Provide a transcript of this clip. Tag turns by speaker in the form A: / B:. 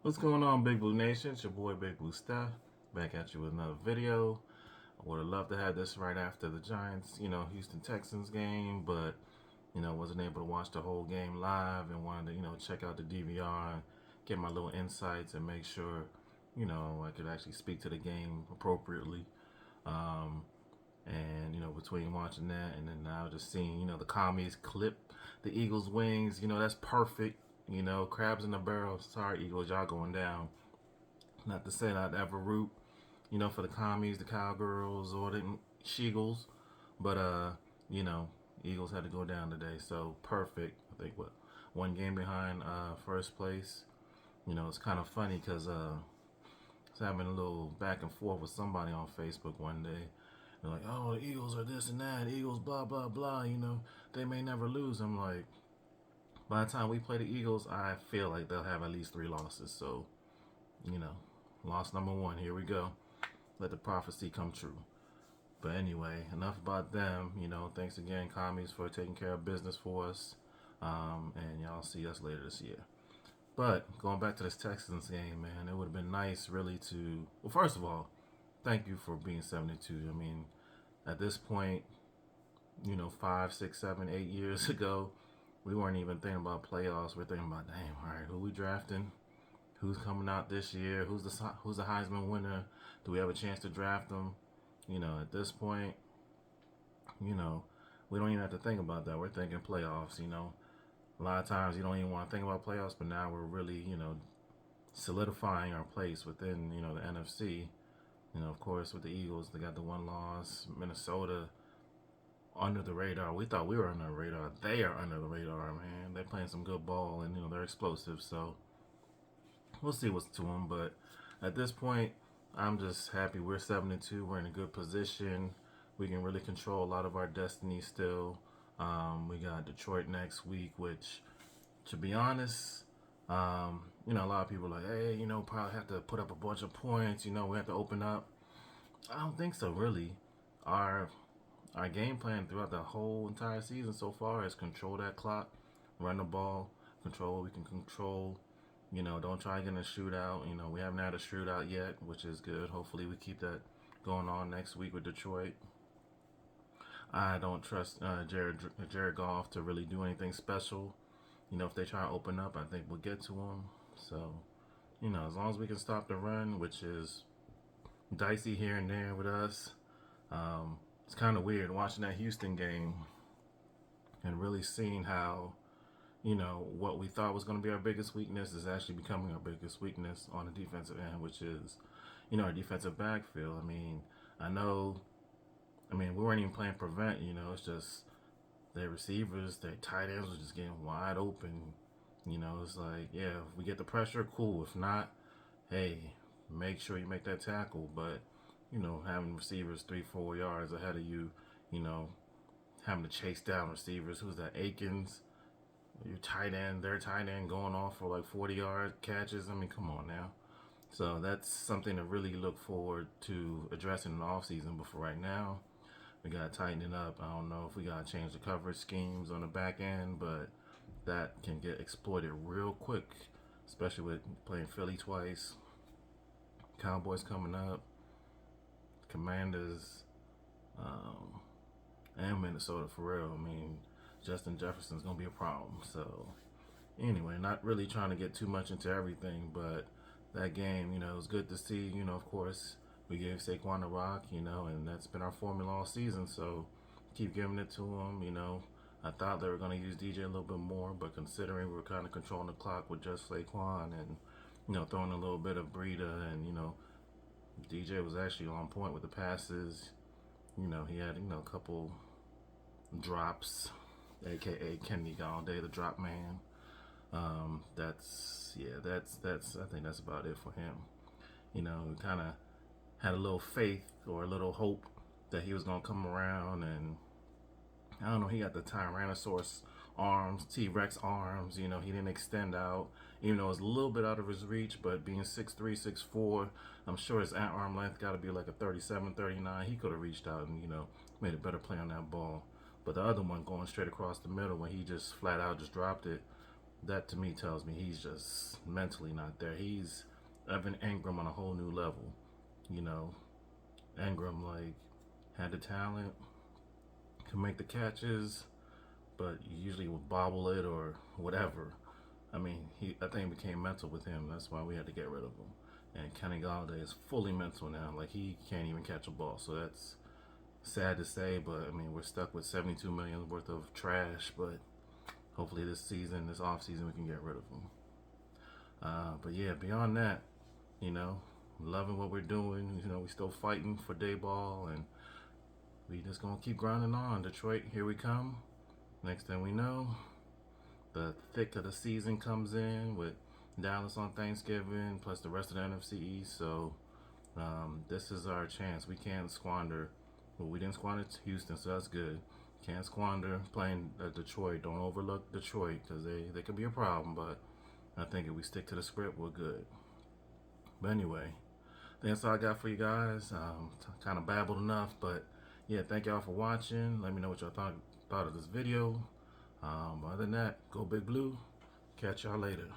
A: What's going on, Big Blue Nation? It's your boy Big Blue Steph, back at you with another video. I would have loved to have this right after the Giants, Houston Texans game, but wasn't able to watch the whole game live and wanted to, check out the DVR and get my little insights and make sure, I could actually speak to the game appropriately. Um, and between watching that and then now just seeing, the commies clip the Eagles' wings, that's perfect. Crabs in the barrel. Sorry, Eagles, y'all going down. Not to say I'd ever root, for the commies, the cowgirls, or the sheagles, but you know, Eagles had to go down today, so perfect. I think what one game behind first place. It's kind of funny because I was having a little back and forth with somebody on Facebook one day. They're like, "Oh, the Eagles are this and that. Eagles, blah blah blah. They may never lose." I'm like, by the time we play the Eagles, I feel like they'll have at least 3 losses. So, you know, loss number one. Here we go. Let the prophecy come true. But anyway, enough about them. Thanks again, commies, for taking care of business for us. And y'all see us later this year. But going back to this Texans game, man, it would have been nice, really, to. Well, first of all, thank you for being 72. I mean, at this point, 5, 6, 7, 8 years ago, we weren't even thinking about playoffs. We're thinking about, damn, all right, who we drafting? Who's coming out this year? Who's the Heisman winner? Do we have a chance to draft them? At this point, you know, we don't even have to think about that. We're thinking playoffs. A lot of times you don't even want to think about playoffs, but now we're really, solidifying our place within, the NFC. Of course, with the Eagles, they got the one loss. Minnesota under the radar. We thought we were under the radar. They are under the radar, man. They're playing some good ball, and they're explosive. So we'll see what's to them. But at this point, I'm just happy we're 7-2. We're in a good position. We can really control a lot of our destiny still. We got Detroit next week, which, to be honest, a lot of people are like, hey, probably have to put up a bunch of points. We have to open up. I don't think so, really. Our our game plan throughout the whole entire season so far is control that clock, run the ball, control what we can control. Don't try to get in a shootout. We haven't had a shootout yet, which is good. Hopefully, we keep that going on next week with Detroit. I don't trust Jared Goff to really do anything special. If they try to open up, I think we'll get to them. So, as long as we can stop the run, which is dicey here and there with us, it's kind of weird watching that Houston game and really seeing how what we thought was going to be our biggest weakness is actually becoming our biggest weakness on the defensive end, which is, our defensive backfield. I know, we weren't even playing prevent, it's just their receivers, their tight ends were just getting wide open. It's like, yeah, if we get the pressure, cool. If not, hey, make sure you make that tackle. But, having receivers 3, 4 yards ahead of you, you know, having to chase down receivers. Who's that? Akins, your tight end, their tight end going off for like 40-yard catches. Come on now. So that's something to really look forward to addressing in the offseason. But for right now, we got to tighten it up. I don't know if we got to change the coverage schemes on the back end, but that can get exploited real quick, especially with playing Philly twice, Cowboys coming up, Commanders, and Minnesota for real. Justin Jefferson's going to be a problem. So, anyway, not really trying to get too much into everything, but that game, it was good to see. Of course, we gave Saquon a rock, and that's been our formula all season. So keep giving it to him. I thought they were going to use DJ a little bit more, but considering we were kind of controlling the clock with just Saquon and throwing a little bit of Breida, and DJ was actually on point with the passes. He had a couple drops, aka Kenny Galladay, the drop man. That's I think that's about it for him. Kind of had a little faith or a little hope that he was gonna come around, and I don't know. He got the Tyrannosaurus arms, T-Rex arms. He didn't extend out, even though it was a little bit out of his reach. But being 6'3", 6'4", I'm sure his arm length got to be like a 37, 39. He could have reached out and made a better play on that ball. But the other one going straight across the middle when he just flat out just dropped it. that to me tells me he's just mentally not there. He's Evan Ingram on a whole new level. You know, Ingram like had the talent, could make the catches, but usually would bobble it or whatever. I mean, I think it became mental with him. That's why we had to get rid of him. And Kenny Galladay is fully mental now. Like he can't even catch a ball. So that's sad to say, but I mean we're stuck with 72 million worth of trash. But hopefully this season, this off season, we can get rid of him. But yeah, beyond that, you know, loving what we're doing. You know, we still fighting for day ball, and we just gonna keep grinding on. Detroit, here we come. Next thing we know, the thick of the season comes in with Dallas on Thanksgiving, plus the rest of the NFC East. So this is our chance. We can't squander. Well, we didn't squander Houston, so that's good. Can't squander playing Detroit. Don't overlook Detroit because they could be a problem. But I think if we stick to the script, we're good. But anyway, that's all I got for you guys. Kind of babbled enough, but yeah, thank y'all for watching. Let me know what y'all thought of this video. Other than that, go Big Blue. Catch y'all later.